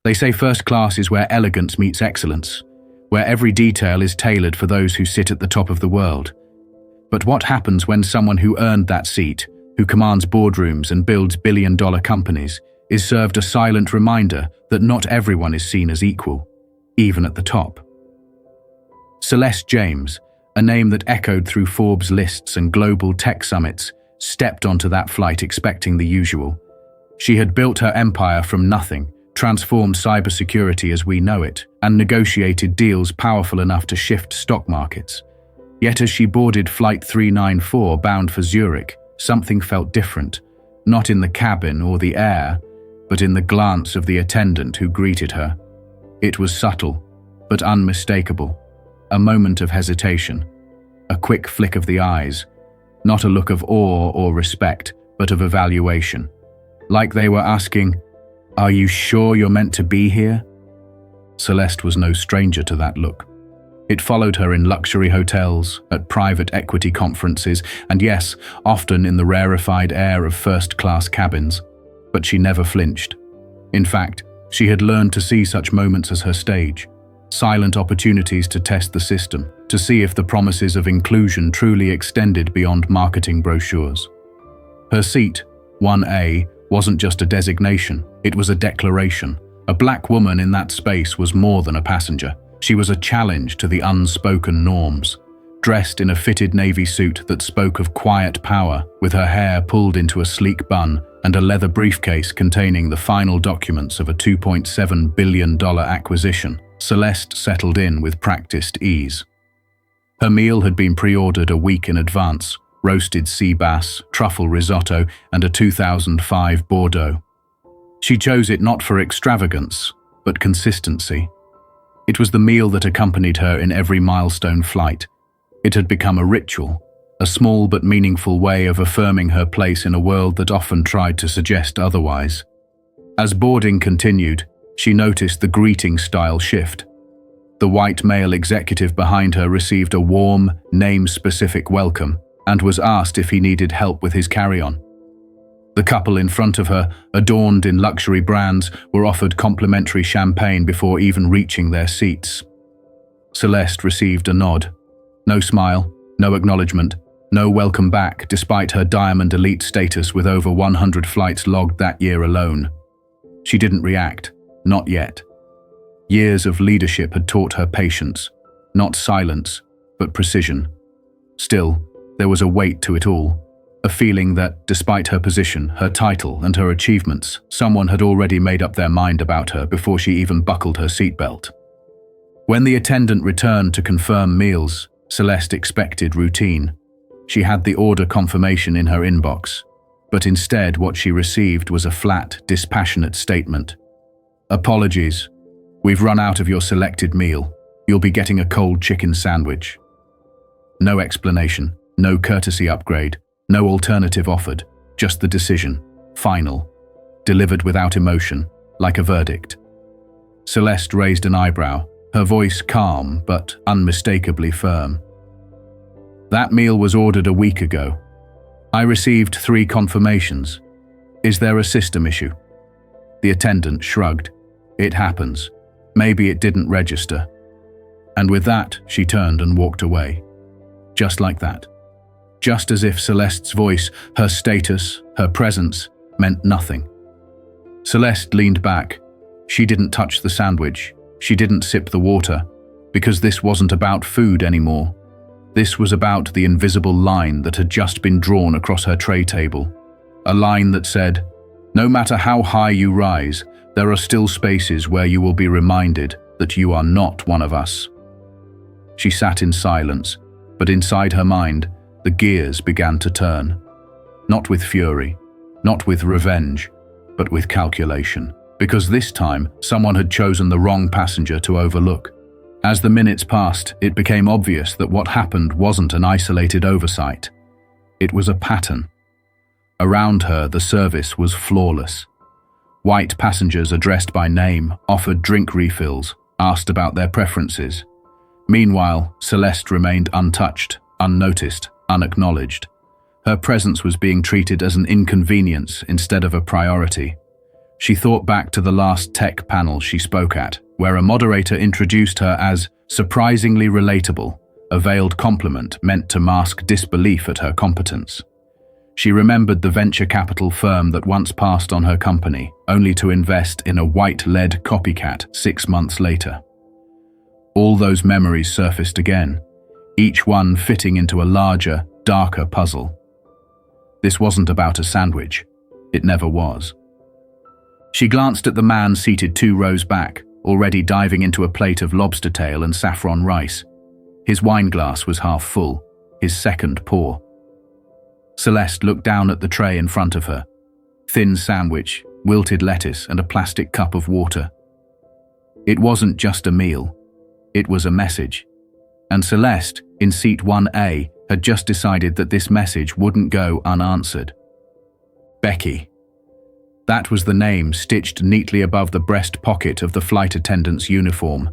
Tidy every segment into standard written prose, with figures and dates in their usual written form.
They say first class is where elegance meets excellence, where every detail is tailored for those who sit at the top of the world. But what happens when someone who earned that seat, who commands boardrooms and builds billion-dollar companies, is served a silent reminder that not everyone is seen as equal, even at the top? Celeste James, a name that echoed through Forbes lists and global tech summits, stepped onto that flight expecting the usual. She had built her empire from nothing, transformed cybersecurity as we know it, and negotiated deals powerful enough to shift stock markets. Yet as she boarded Flight 394 bound for Zurich, something felt different, not in the cabin or the air, but in the glance of the attendant who greeted her. It was subtle, but unmistakable. A moment of hesitation, a quick flick of the eyes, not a look of awe or respect, but of evaluation. Like they were asking, "Are you sure you're meant to be here?" Celeste was no stranger to that look. It followed her in luxury hotels, at private equity conferences, and yes, often in the rarefied air of first-class cabins. But she never flinched. In fact, she had learned to see such moments as her stage, silent opportunities to test the system, to see if the promises of inclusion truly extended beyond marketing brochures. Her seat, 1A, wasn't just a designation, it was a declaration. A black woman in that space was more than a passenger. She was a challenge to the unspoken norms. Dressed in a fitted navy suit that spoke of quiet power, with her hair pulled into a sleek bun and a leather briefcase containing the final documents of a $2.7 billion acquisition, Celeste settled in with practiced ease. Her meal had been pre-ordered a week in advance: roasted sea bass, truffle risotto, and a 2005 Bordeaux. She chose it not for extravagance, but consistency. It was the meal that accompanied her in every milestone flight. It had become a ritual, a small but meaningful way of affirming her place in a world that often tried to suggest otherwise. As boarding continued, she noticed the greeting style shift. The white male executive behind her received a warm, name-specific welcome and was asked if he needed help with his carry-on. The couple in front of her, adorned in luxury brands, were offered complimentary champagne before even reaching their seats. Celeste received a nod. No smile, no acknowledgement, no welcome back despite her Diamond Elite status with over 100 flights logged that year alone. She didn't react, not yet. Years of leadership had taught her patience, not silence, but precision. Still, there was a weight to it all. A feeling that, despite her position, her title, and her achievements, someone had already made up their mind about her before she even buckled her seatbelt. When the attendant returned to confirm meals, Celeste expected routine. She had the order confirmation in her inbox, but instead what she received was a flat, dispassionate statement. "Apologies. We've run out of your selected meal. You'll be getting a cold chicken sandwich." No explanation, no courtesy upgrade, no alternative offered, just the decision, final, delivered without emotion, like a verdict. Celeste raised an eyebrow, her voice calm but unmistakably firm. "That meal was ordered a week ago. I received 3 confirmations. Is there a system issue?" The attendant shrugged. "It happens. Maybe it didn't register." And with that, she turned and walked away. Just like that. Just as if Celeste's voice, her status, her presence, meant nothing. Celeste leaned back. She didn't touch the sandwich. She didn't sip the water, because this wasn't about food anymore. This was about the invisible line that had just been drawn across her tray table. A line that said, "No matter how high you rise, there are still spaces where you will be reminded that you are not one of us." She sat in silence, but inside her mind, the gears began to turn. Not with fury, not with revenge, but with calculation. Because this time, someone had chosen the wrong passenger to overlook. As the minutes passed, it became obvious that what happened wasn't an isolated oversight. It was a pattern. Around her, the service was flawless. White passengers addressed by name offered drink refills, asked about their preferences. Meanwhile, Celeste remained untouched, unnoticed, unacknowledged. Her presence was being treated as an inconvenience instead of a priority. She thought back to the last tech panel she spoke at, where a moderator introduced her as surprisingly relatable, a veiled compliment meant to mask disbelief at her competence. She remembered the venture capital firm that once passed on her company, only to invest in a white-lead copycat 6 months later. All those memories surfaced again, each one fitting into a larger, darker puzzle. This wasn't about a sandwich. It never was. She glanced at the man seated 2 rows back, already diving into a plate of lobster tail and saffron rice. His wine glass was half full, his second pour. Celeste looked down at the tray in front of her. Thin sandwich, wilted lettuce, and a plastic cup of water. It wasn't just a meal. It was a message. And Celeste, in seat 1A, had just decided that this message wouldn't go unanswered. Becky. That was the name stitched neatly above the breast pocket of the flight attendant's uniform.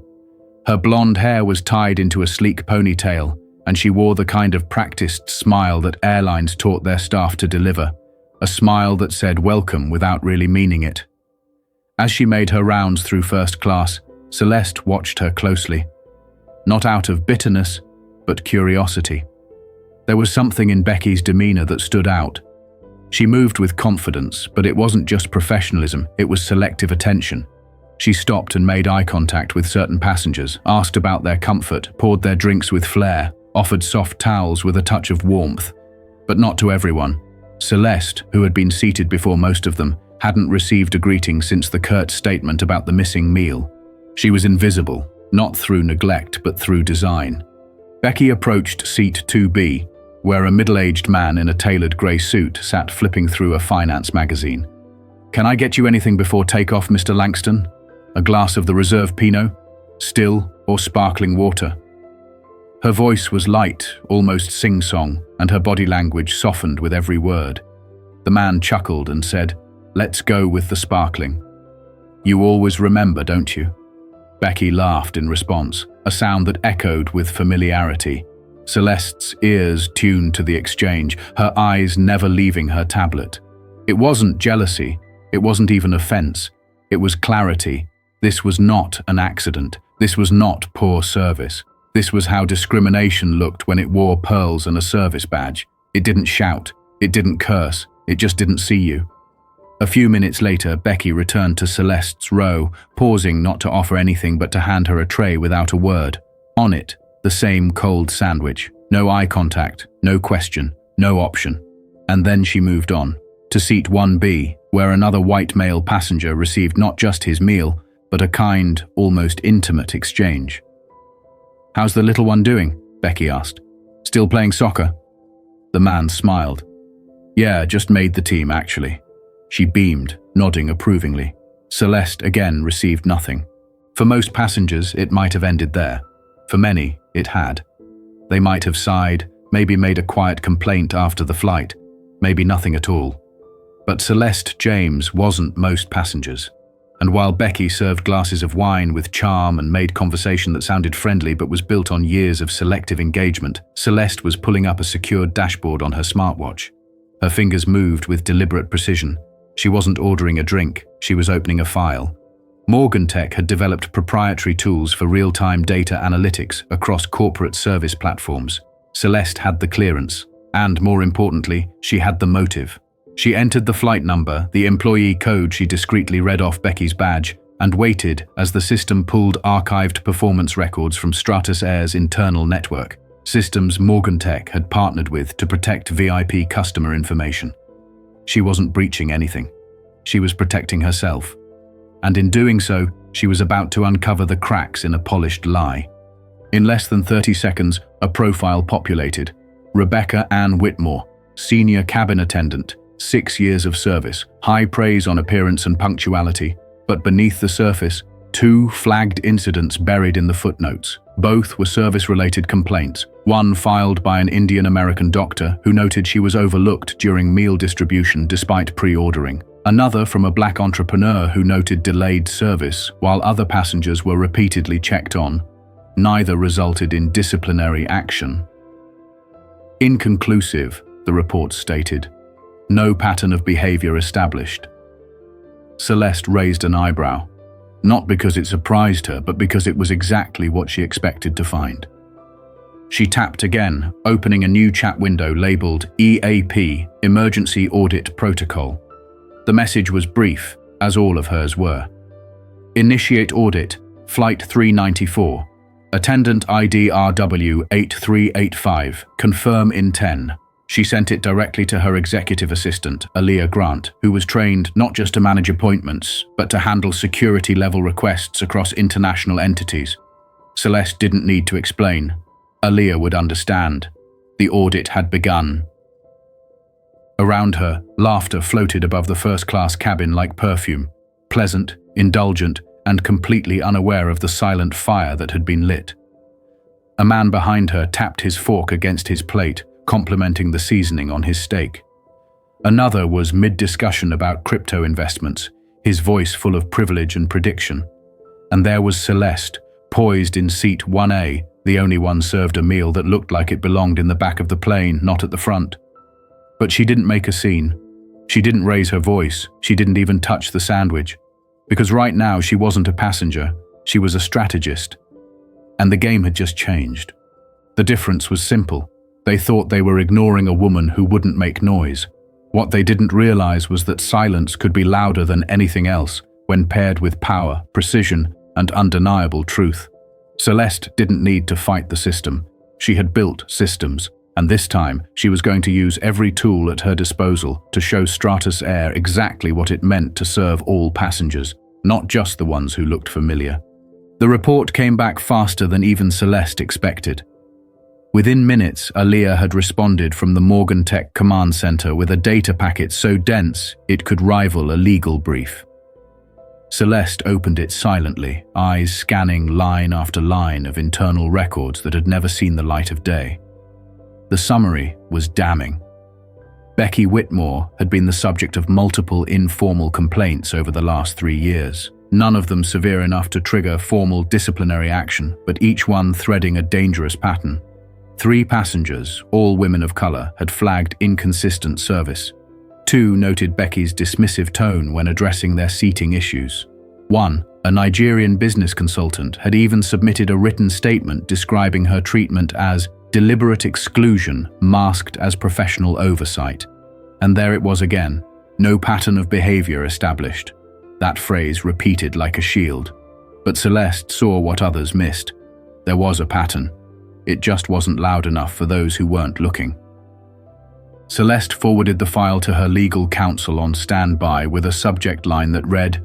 Her blonde hair was tied into a sleek ponytail, and she wore the kind of practiced smile that airlines taught their staff to deliver, a smile that said welcome without really meaning it. As she made her rounds through first class, Celeste watched her closely. Not out of bitterness, but curiosity. There was something in Becky's demeanor that stood out. She moved with confidence, but it wasn't just professionalism, it was selective attention. She stopped and made eye contact with certain passengers, asked about their comfort, poured their drinks with flair, offered soft towels with a touch of warmth. But not to everyone. Celeste, who had been seated before most of them, hadn't received a greeting since the curt statement about the missing meal. She was invisible, not through neglect but through design. Becky approached seat 2B, where a middle-aged man in a tailored grey suit sat flipping through a finance magazine. "Can I get you anything before takeoff, Mr. Langston? A glass of the reserve Pinot? Still or sparkling water?" Her voice was light, almost sing-song, and her body language softened with every word. The man chuckled and said, "Let's go with the sparkling. You always remember, don't you?" Becky laughed in response, a sound that echoed with familiarity. Celeste's ears tuned to the exchange, her eyes never leaving her tablet. It wasn't jealousy, it wasn't even offense, it was clarity. This was not an accident, this was not poor service. This was how discrimination looked when it wore pearls and a service badge. It didn't shout, it didn't curse, it just didn't see you. A few minutes later, Becky returned to Celeste's row, pausing not to offer anything but to hand her a tray without a word. On it, the same cold sandwich. No eye contact, no question, no option. And then she moved on, to seat 1B, where another white male passenger received not just his meal, but a kind, almost intimate exchange. "How's the little one doing?" Becky asked. "Still playing soccer?" The man smiled. "Yeah, just made the team, actually." She beamed, nodding approvingly. Celeste again received nothing. For most passengers, it might have ended there. For many, it had. They might have sighed, maybe made a quiet complaint after the flight, maybe nothing at all. But Celeste James wasn't most passengers. And while Becky served glasses of wine with charm and made conversation that sounded friendly but was built on years of selective engagement, Celeste was pulling up a secured dashboard on her smartwatch. Her fingers moved with deliberate precision. She wasn't ordering a drink, she was opening a file. Morgantech had developed proprietary tools for real-time data analytics across corporate service platforms. Celeste had the clearance, and more importantly, she had the motive. She entered the flight number, the employee code she discreetly read off Becky's badge, and waited as the system pulled archived performance records from Stratus Air's internal network, systems Morgantech had partnered with to protect VIP customer information. She wasn't breaching anything. She was protecting herself. And in doing so, she was about to uncover the cracks in a polished lie. In less than 30 seconds, a profile populated. Rebecca Ann Whitmore, senior cabin attendant, 6 years of service, high praise on appearance and punctuality, but beneath the surface, 2 flagged incidents buried in the footnotes. Both were service-related complaints, one filed by an Indian-American doctor who noted she was overlooked during meal distribution despite pre-ordering. Another from a black entrepreneur who noted delayed service, while other passengers were repeatedly checked on. Neither resulted in disciplinary action. Inconclusive, the report stated. No pattern of behavior established. Celeste raised an eyebrow. Not because it surprised her, but because it was exactly what she expected to find. She tapped again, opening a new chat window labeled EAP, Emergency Audit Protocol. The message was brief, as all of hers were. Initiate audit, Flight 394. Attendant ID RW8385. Confirm in 10. She sent it directly to her executive assistant, Aaliyah Grant, who was trained not just to manage appointments, but to handle security-level requests across international entities. Celeste didn't need to explain. Aaliyah would understand. The audit had begun. Around her, laughter floated above the first-class cabin like perfume, pleasant, indulgent, and completely unaware of the silent fire that had been lit. A man behind her tapped his fork against his plate, complimenting the seasoning on his steak. Another was mid-discussion about crypto investments, his voice full of privilege and prediction. And there was Celeste, poised in seat 1A, the only one served a meal that looked like it belonged in the back of the plane, not at the front. But she didn't make a scene. She didn't raise her voice. She didn't even touch the sandwich. Because right now she wasn't a passenger, she was a strategist. And the game had just changed. The difference was simple. They thought they were ignoring a woman who wouldn't make noise. What they didn't realize was that silence could be louder than anything else when paired with power, precision, and undeniable truth. Celeste didn't need to fight the system. She had built systems, and this time she was going to use every tool at her disposal to show Stratus Air exactly what it meant to serve all passengers, not just the ones who looked familiar. The report came back faster than even Celeste expected. Within minutes, Aaliyah had responded from the Morgan Tech Command Center with a data packet so dense it could rival a legal brief. Celeste opened it silently, eyes scanning line after line of internal records that had never seen the light of day. The summary was damning. Becky Whitmore had been the subject of multiple informal complaints over the last 3 years, none of them severe enough to trigger formal disciplinary action, but each one threading a dangerous pattern. 3 passengers, all women of color, had flagged inconsistent service. 2 noted Becky's dismissive tone when addressing their seating issues. 1, a Nigerian business consultant, had even submitted a written statement describing her treatment as deliberate exclusion masked as professional oversight. And there it was again, no pattern of behavior established. That phrase repeated like a shield. But Celeste saw what others missed. There was a pattern. It just wasn't loud enough for those who weren't looking. Celeste forwarded the file to her legal counsel on standby with a subject line that read,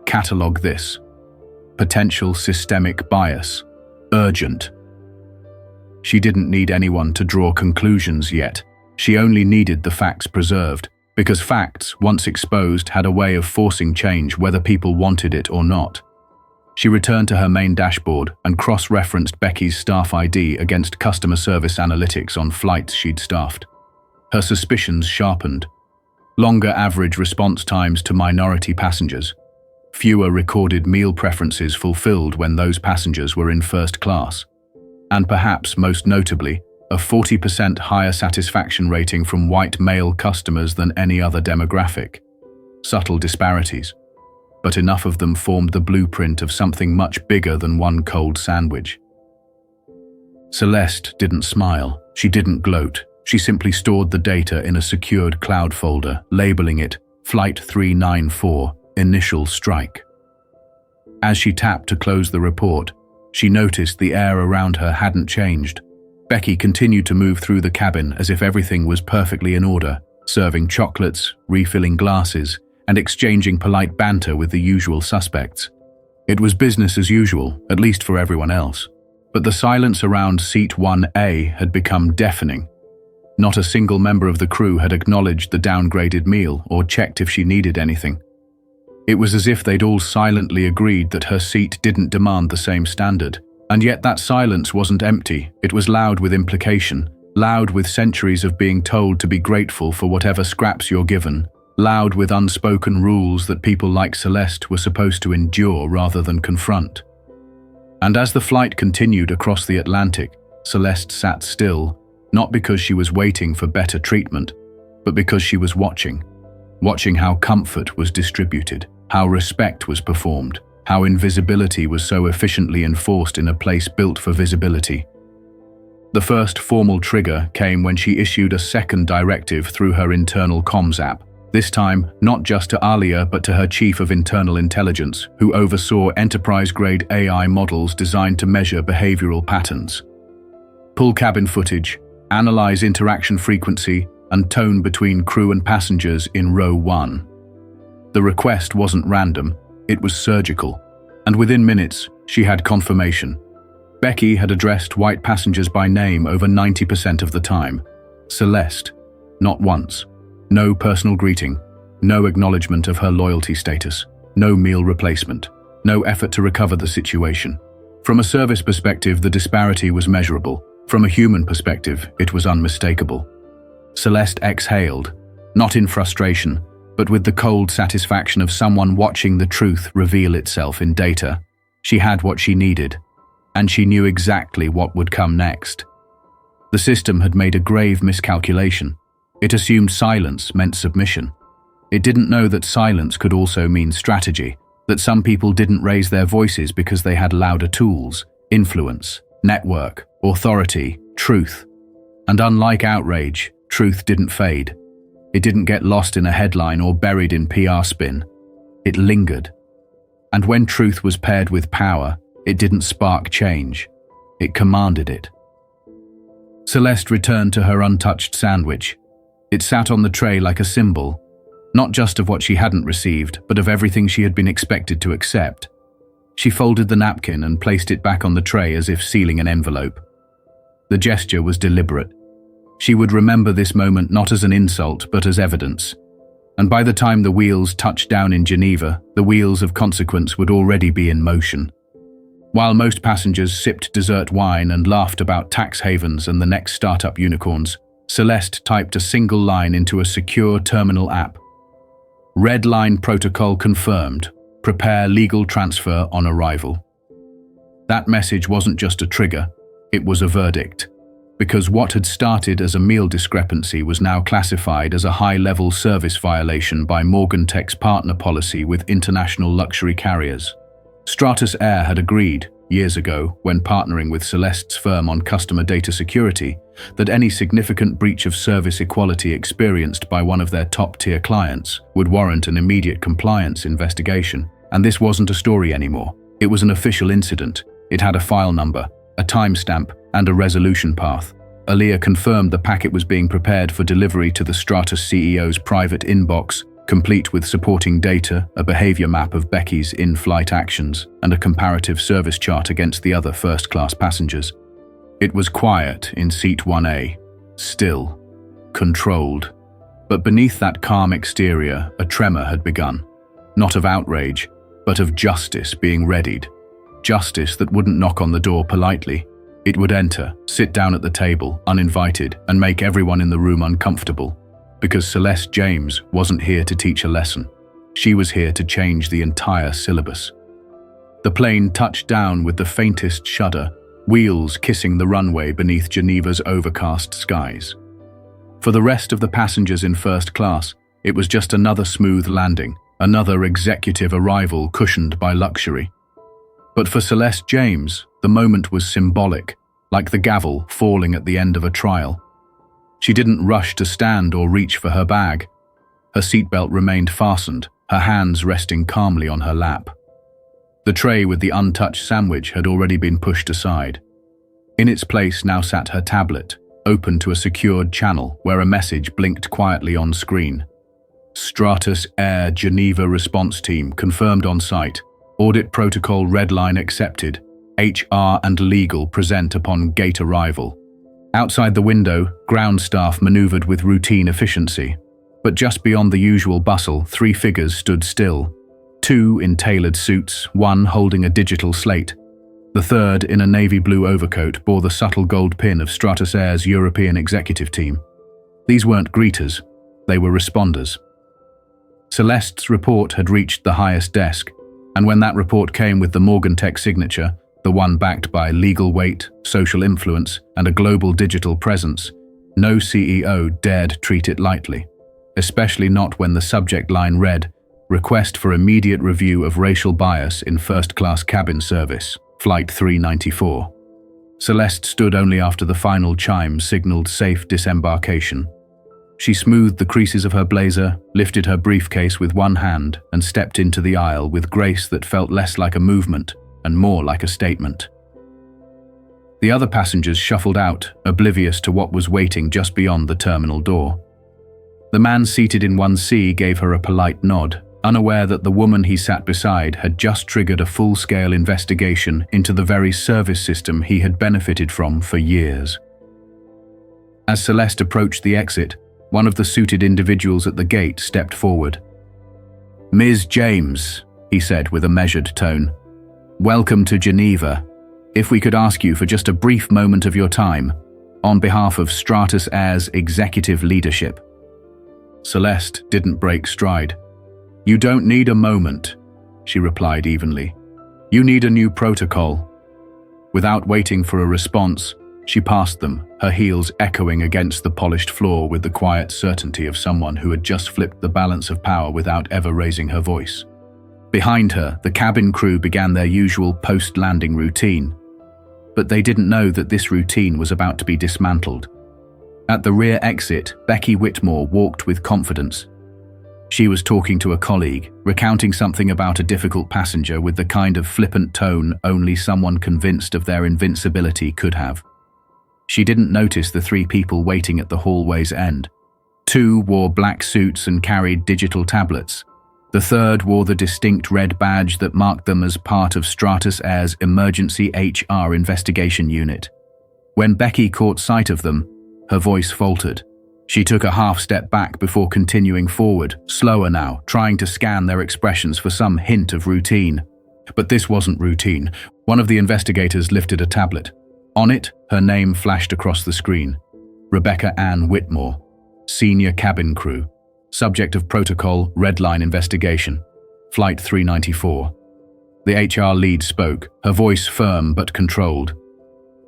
"Catalog this. Potential systemic bias. Urgent." She didn't need anyone to draw conclusions yet. She only needed the facts preserved, because facts, once exposed, had a way of forcing change whether people wanted it or not. She returned to her main dashboard and cross-referenced Becky's staff ID against customer service analytics on flights she'd staffed. Her suspicions sharpened. Longer average response times to minority passengers. Fewer recorded meal preferences fulfilled when those passengers were in first class. And perhaps most notably, a 40% higher satisfaction rating from white male customers than any other demographic. Subtle disparities. But enough of them formed the blueprint of something much bigger than one cold sandwich. Celeste didn't smile. She didn't gloat. She simply stored the data in a secured cloud folder, labeling it Flight 394, Initial Strike. As she tapped to close the report, she noticed the air around her hadn't changed. Becky continued to move through the cabin as if everything was perfectly in order, serving chocolates, refilling glasses, and exchanging polite banter with the usual suspects. It was business as usual, at least for everyone else. But the silence around seat 1A had become deafening. Not a single member of the crew had acknowledged the downgraded meal or checked if she needed anything. It was as if they'd all silently agreed that her seat didn't demand the same standard. And yet that silence wasn't empty. It was loud with implication, loud with centuries of being told to be grateful for whatever scraps you're given, loud with unspoken rules that people like Celeste were supposed to endure rather than confront. And as the flight continued across the Atlantic, Celeste sat still, not because she was waiting for better treatment, but because she was watching how comfort was distributed. how respect was performed, how invisibility was so efficiently enforced in a place built for visibility. The first formal trigger came when she issued a second directive through her internal comms app, this time not just to Alia but to her chief of internal intelligence, who oversaw enterprise-grade AI models designed to measure behavioral patterns. Pull cabin footage, analyze interaction frequency and tone between crew and passengers in row 1. The request wasn't random, it was surgical, and within minutes, she had confirmation. Becky had addressed white passengers by name over 90% of the time. Celeste, not once. No personal greeting, no acknowledgement of her loyalty status, no meal replacement, no effort to recover the situation. From a service perspective, the disparity was measurable. From a human perspective, it was unmistakable. Celeste exhaled, not in frustration, but with the cold satisfaction of someone watching the truth reveal itself in data. She had what she needed, and she knew exactly what would come next. The system had made a grave miscalculation. It assumed silence meant submission. It didn't know that silence could also mean strategy, that some people didn't raise their voices because they had louder tools, influence, network, authority, truth. And unlike outrage, truth didn't fade. It didn't get lost in a headline or buried in PR spin. It lingered. And when truth was paired with power, it didn't spark change. It commanded it. Celeste returned to her untouched sandwich. It sat on the tray like a symbol, not just of what she hadn't received, but of everything she had been expected to accept. She folded the napkin and placed it back on the tray as if sealing an envelope. The gesture was deliberate. She would remember this moment not as an insult, but as evidence. And by the time the wheels touched down in Geneva, the wheels of consequence would already be in motion. While most passengers sipped dessert wine and laughed about tax havens and the next startup unicorns, Celeste typed a single line into a secure terminal app. Red line protocol confirmed. Prepare legal transfer on arrival. That message wasn't just a trigger, it was a verdict. Because what had started as a meal discrepancy was now classified as a high-level service violation by Morgantech's partner policy with international luxury carriers. Stratus Air had agreed, years ago, when partnering with Celeste's firm on customer data security, that any significant breach of service equality experienced by one of their top-tier clients would warrant an immediate compliance investigation. And this wasn't a story anymore. It was an official incident. It had a file number, a timestamp, and a resolution path. Alia confirmed the packet was being prepared for delivery to the Stratus CEO's private inbox, complete with supporting data, a behavior map of Becky's in-flight actions, and a comparative service chart against the other first-class passengers. It was quiet in seat 1A, still, controlled. But beneath that calm exterior, a tremor had begun. Not of outrage, but of justice being readied. Justice that wouldn't knock on the door politely. It would enter, sit down at the table, uninvited, and make everyone in the room uncomfortable. Because Celeste James wasn't here to teach a lesson. She was here to change the entire syllabus. The plane touched down with the faintest shudder, wheels kissing the runway beneath Geneva's overcast skies. For the rest of the passengers in first class, it was just another smooth landing, another executive arrival cushioned by luxury. But for Celeste James, the moment was symbolic, like the gavel falling at the end of a trial. She didn't rush to stand or reach for her bag. Her seatbelt remained fastened, her hands resting calmly on her lap. The tray with the untouched sandwich had already been pushed aside. In its place now sat her tablet, open to a secured channel where a message blinked quietly on screen. Stratus Air Geneva Response Team confirmed on site. Audit protocol red line accepted. HR and legal present upon gate arrival. Outside the window, ground staff maneuvered with routine efficiency. But just beyond the usual bustle, 3 figures stood still. 2 in tailored suits, 1 holding a digital slate. The third, in a navy blue overcoat, bore the subtle gold pin of Stratus Air's European executive team. These weren't greeters, they were responders. Celeste's report had reached the highest desk, and when that report came with the Morgantech signature, the one backed by legal weight, social influence, and a global digital presence, no CEO dared treat it lightly, especially not when the subject line read, request for immediate review of racial bias in first-class cabin service, Flight 394. Celeste stood only after the final chime signaled safe disembarkation. She smoothed the creases of her blazer, lifted her briefcase with one hand, and stepped into the aisle with grace that felt less like a movement and more like a statement. The other passengers shuffled out, oblivious to what was waiting just beyond the terminal door. The man seated in 1C gave her a polite nod, unaware that the woman he sat beside had just triggered a full-scale investigation into the very service system he had benefited from for years. As Celeste approached the exit, one of the suited individuals at the gate stepped forward. "Ms. James," he said with a measured tone, "welcome to Geneva. If we could ask you for just a brief moment of your time, on behalf of Stratus Air's executive leadership." Celeste didn't break stride. "You don't need a moment," she replied evenly. "You need a new protocol." Without waiting for a response, she passed them, her heels echoing against the polished floor with the quiet certainty of someone who had just flipped the balance of power without ever raising her voice. Behind her, the cabin crew began their usual post-landing routine. But they didn't know that this routine was about to be dismantled. At the rear exit, Becky Whitmore walked with confidence. She was talking to a colleague, recounting something about a difficult passenger with the kind of flippant tone only someone convinced of their invincibility could have. She didn't notice the three people waiting at the hallway's end. Two wore black suits and carried digital tablets. The third wore the distinct red badge that marked them as part of Stratus Air's emergency HR investigation unit. When Becky caught sight of them, her voice faltered. She took a half step back before continuing forward, slower now, trying to scan their expressions for some hint of routine. But this wasn't routine. One of the investigators lifted a tablet. On it, her name flashed across the screen. Rebecca Ann Whitmore, Senior Cabin Crew. Subject of Protocol Red Line Investigation. Flight 394. The HR lead spoke, her voice firm but controlled.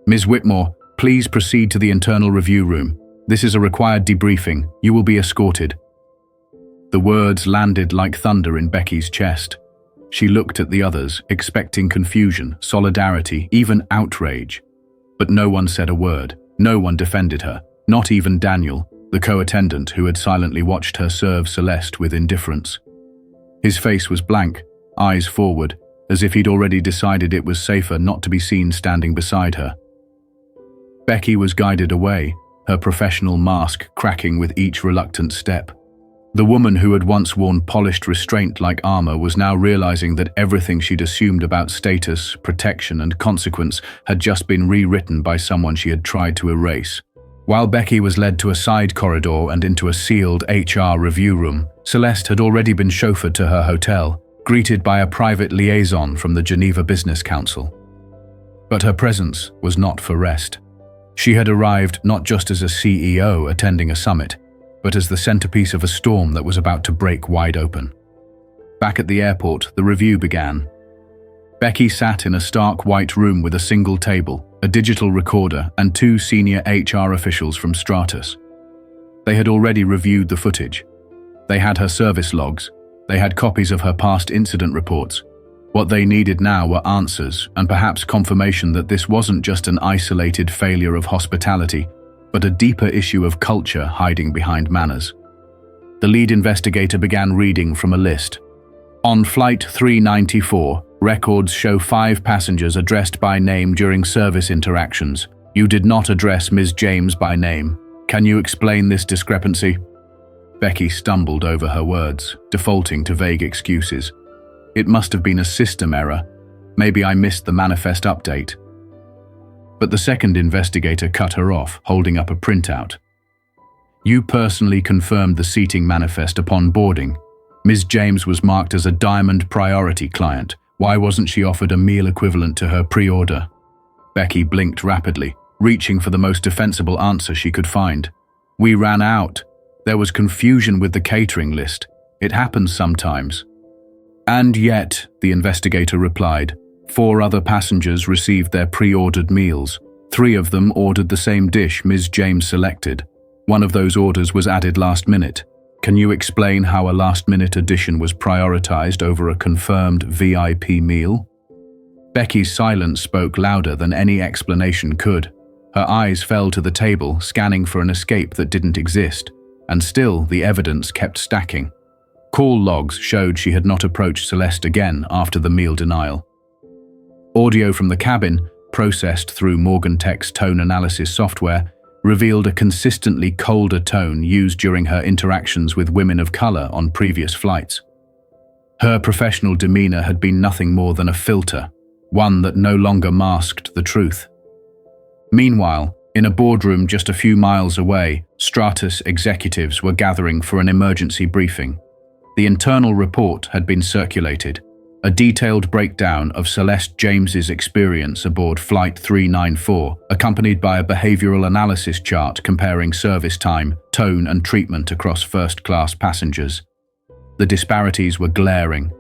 "Ms. Whitmore, please proceed to the internal review room. This is a required debriefing. You will be escorted." The words landed like thunder in Becky's chest. She looked at the others, expecting confusion, solidarity, even outrage. But no one said a word. No one defended her. Not even Daniel, the co-attendant who had silently watched her serve Celeste with indifference. His face was blank, eyes forward, as if he'd already decided it was safer not to be seen standing beside her. Becky was guided away, her professional mask cracking with each reluctant step. The woman who had once worn polished restraint like armor was now realizing that everything she'd assumed about status, protection, and consequence had just been rewritten by someone she had tried to erase. While Becky was led to a side corridor and into a sealed HR review room, Celeste had already been chauffeured to her hotel, greeted by a private liaison from the Geneva Business Council. But her presence was not for rest. She had arrived not just as a CEO attending a summit, but as the centerpiece of a storm that was about to break wide open. Back at the airport, the review began. Becky sat in a stark white room with a single table, a digital recorder, and two senior HR officials from Stratus. They had already reviewed the footage. They had her service logs. They had copies of her past incident reports. What they needed now were answers, and perhaps confirmation that this wasn't just an isolated failure of hospitality, but a deeper issue of culture hiding behind manners. The lead investigator began reading from a list. On Flight 394, records show 5 passengers addressed by name during service interactions. You did not address Ms. James by name. Can you explain this discrepancy? Becky stumbled over her words, defaulting to vague excuses. It must have been a system error. Maybe I missed the manifest update. But the second investigator cut her off, holding up a printout. You personally confirmed the seating manifest upon boarding. Ms. James was marked as a Diamond Priority client. Why wasn't she offered a meal equivalent to her pre-order? Becky blinked rapidly, reaching for the most defensible answer she could find. We ran out. There was confusion with the catering list. It happens sometimes. And yet, the investigator replied, 4 other passengers received their pre-ordered meals. 3 of them ordered the same dish Ms. James selected. One of those orders was added last minute. Can you explain how a last-minute addition was prioritized over a confirmed VIP meal? Becky's silence spoke louder than any explanation could. Her eyes fell to the table, scanning for an escape that didn't exist, and still the evidence kept stacking. Call logs showed she had not approached Celeste again after the meal denial. Audio from the cabin, processed through Morgan-Tech's tone analysis software, revealed a consistently colder tone used during her interactions with women of color on previous flights. Her professional demeanor had been nothing more than a filter, one that no longer masked the truth. Meanwhile, in a boardroom just a few miles away, Stratus executives were gathering for an emergency briefing. The internal report had been circulated, a detailed breakdown of Celeste James's experience aboard Flight 394, accompanied by a behavioral analysis chart comparing service time, tone, and treatment across first-class passengers. The disparities were glaring.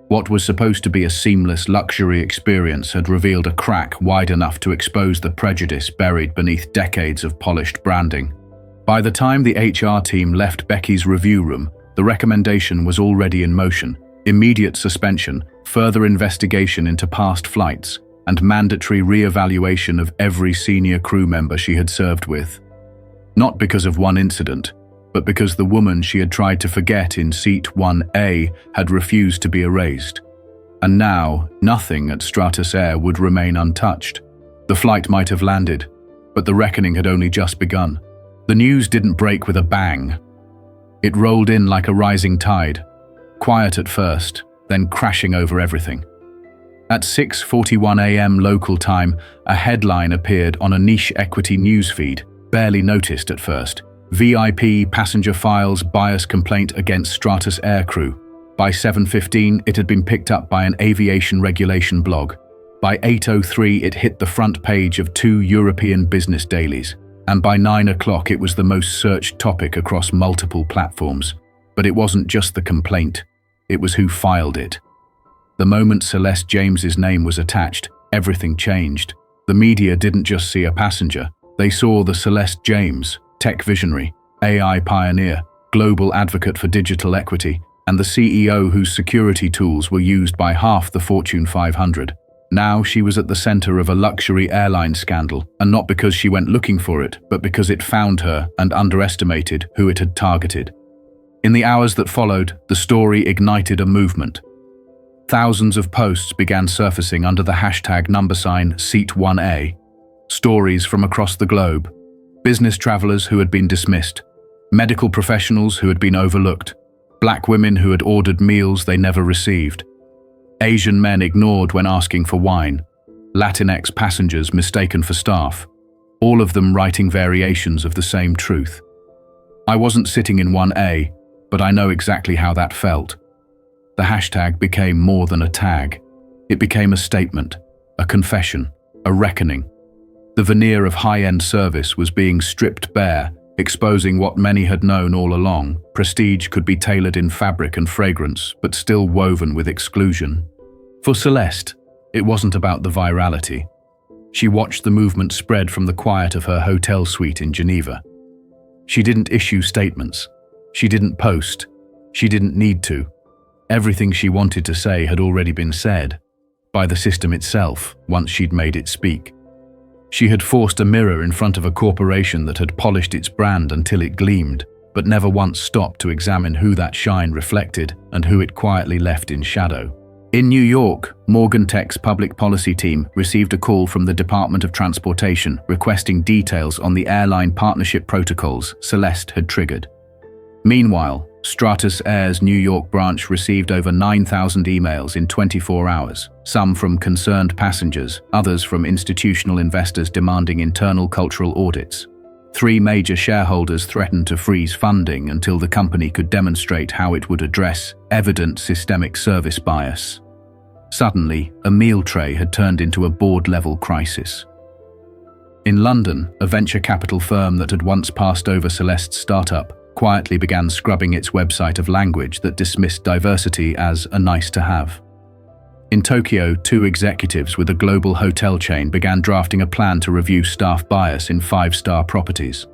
What was supposed to be a seamless luxury experience had revealed a crack wide enough to expose the prejudice buried beneath decades of polished branding. By the time the HR team left Becky's review room, the recommendation was already in motion: immediate suspension, further investigation into past flights, and mandatory re-evaluation of every senior crew member she had served with. Not because of one incident, but because the woman she had tried to forget in seat 1A had refused to be erased. And now, nothing at Stratus Air would remain untouched. The flight might have landed, but the reckoning had only just begun. The news didn't break with a bang. It rolled in like a rising tide, quiet at first, then crashing over everything. At 6:41 a.m. local time, a headline appeared on a niche equity newsfeed, barely noticed at first. VIP passenger files bias complaint against Stratus aircrew. By 7:15, it had been picked up by an aviation regulation blog. By 8:03, it hit the front page of 2 European business dailies. And by 9 o'clock, it was the most searched topic across multiple platforms. But it wasn't just the complaint. It was who filed it. The moment Celeste James's name was attached, everything changed. The media didn't just see a passenger. They saw the Celeste James, tech visionary, AI pioneer, global advocate for digital equity, and the CEO whose security tools were used by half the Fortune 500. Now she was at the center of a luxury airline scandal, and not because she went looking for it, but because it found her and underestimated who it had targeted. In the hours that followed, the story ignited a movement. Thousands of posts began surfacing under the hashtag #Seat1A. Stories from across the globe. Business travelers who had been dismissed. Medical professionals who had been overlooked. Black women who had ordered meals they never received. Asian men ignored when asking for wine. Latinx passengers mistaken for staff. All of them writing variations of the same truth. I wasn't sitting in 1A, but I know exactly how that felt. The hashtag became more than a tag. It became a statement, a confession, a reckoning. The veneer of high-end service was being stripped bare, exposing what many had known all along. Prestige could be tailored in fabric and fragrance, but still woven with exclusion. For Celeste, it wasn't about the virality. She watched the movement spread from the quiet of her hotel suite in Geneva. She didn't issue statements. She didn't post. She didn't need to. Everything she wanted to say had already been said, by the system itself, once she'd made it speak. She had forced a mirror in front of a corporation that had polished its brand until it gleamed, but never once stopped to examine who that shine reflected and who it quietly left in shadow. In New York, Morgan-Tech's public policy team received a call from the Department of Transportation requesting details on the airline partnership protocols Celeste had triggered. Meanwhile, Stratus Air's New York branch received over 9,000 emails in 24 hours, some from concerned passengers, others from institutional investors demanding internal cultural audits. 3 major shareholders threatened to freeze funding until the company could demonstrate how it would address evident systemic service bias. Suddenly, a meal tray had turned into a board-level crisis. In London, a venture capital firm that had once passed over Celeste's startup quietly began scrubbing its website of language that dismissed diversity as a nice-to-have. In Tokyo, 2 executives with a global hotel chain began drafting a plan to review staff bias in 5-star properties.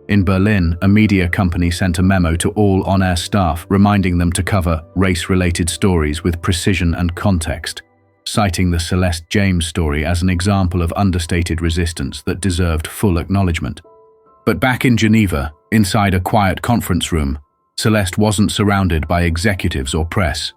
In Berlin, a media company sent a memo to all on-air staff reminding them to cover race-related stories with precision and context, citing the Celeste James story as an example of understated resistance that deserved full acknowledgement. But back in Geneva, inside a quiet conference room, Celeste wasn't surrounded by executives or press.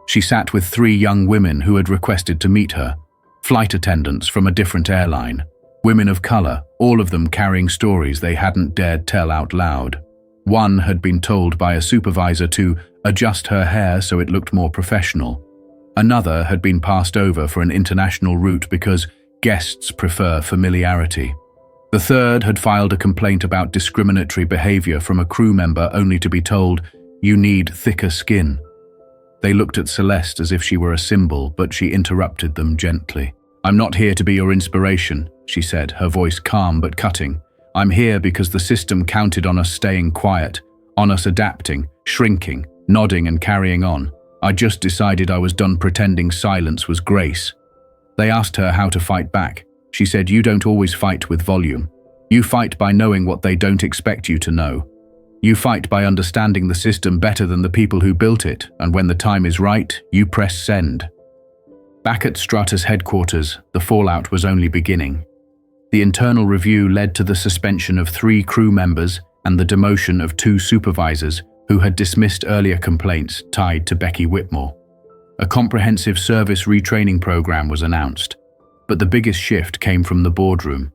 She sat with 3 young women who had requested to meet her, flight attendants from a different airline, women of color, all of them carrying stories they hadn't dared tell out loud. One had been told by a supervisor to adjust her hair so it looked more professional. Another had been passed over for an international route because guests prefer familiarity. The third had filed a complaint about discriminatory behavior from a crew member only to be told, "You need thicker skin." They looked at Celeste as if she were a symbol, but she interrupted them gently. "I'm not here to be your inspiration," she said, her voice calm but cutting. "I'm here because the system counted on us staying quiet, on us adapting, shrinking, nodding and carrying on. I just decided I was done pretending silence was grace." They asked her how to fight back. She said, "You don't always fight with volume. You fight by knowing what they don't expect you to know. You fight by understanding the system better than the people who built it, and when the time is right, you press send." Back at Strata's headquarters, the fallout was only beginning. The internal review led to the suspension of 3 crew members and the demotion of 2 supervisors who had dismissed earlier complaints tied to Becky Whitmore. A comprehensive service retraining program was announced, but the biggest shift came from the boardroom.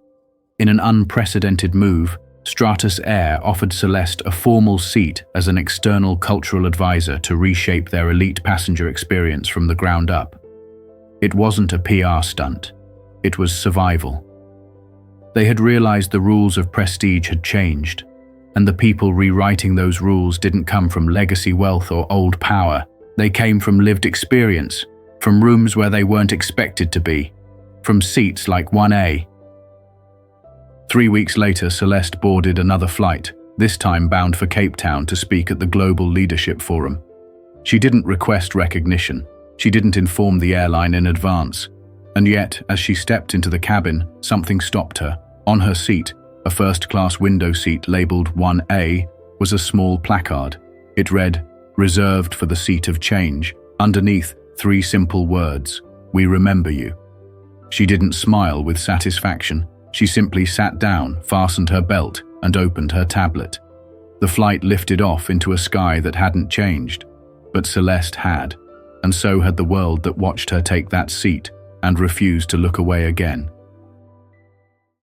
In an unprecedented move, Stratus Air offered Celeste a formal seat as an external cultural advisor to reshape their elite passenger experience from the ground up. It wasn't a PR stunt. It was survival. They had realized the rules of prestige had changed, and the people rewriting those rules didn't come from legacy wealth or old power. They came from lived experience, from rooms where they weren't expected to be, from seats like 1A. 3 weeks later, Celeste boarded another flight, this time bound for Cape Town to speak at the Global Leadership Forum. She didn't request recognition. She didn't inform the airline in advance. And yet, as she stepped into the cabin, something stopped her. On her seat, a first-class window seat labeled 1A, was a small placard. It read, "Reserved for the seat of change." Underneath, 3 simple words, "We remember you." She didn't smile with satisfaction. She simply sat down, fastened her belt, and opened her tablet. The flight lifted off into a sky that hadn't changed, but Celeste had, and so had the world that watched her take that seat and refused to look away again.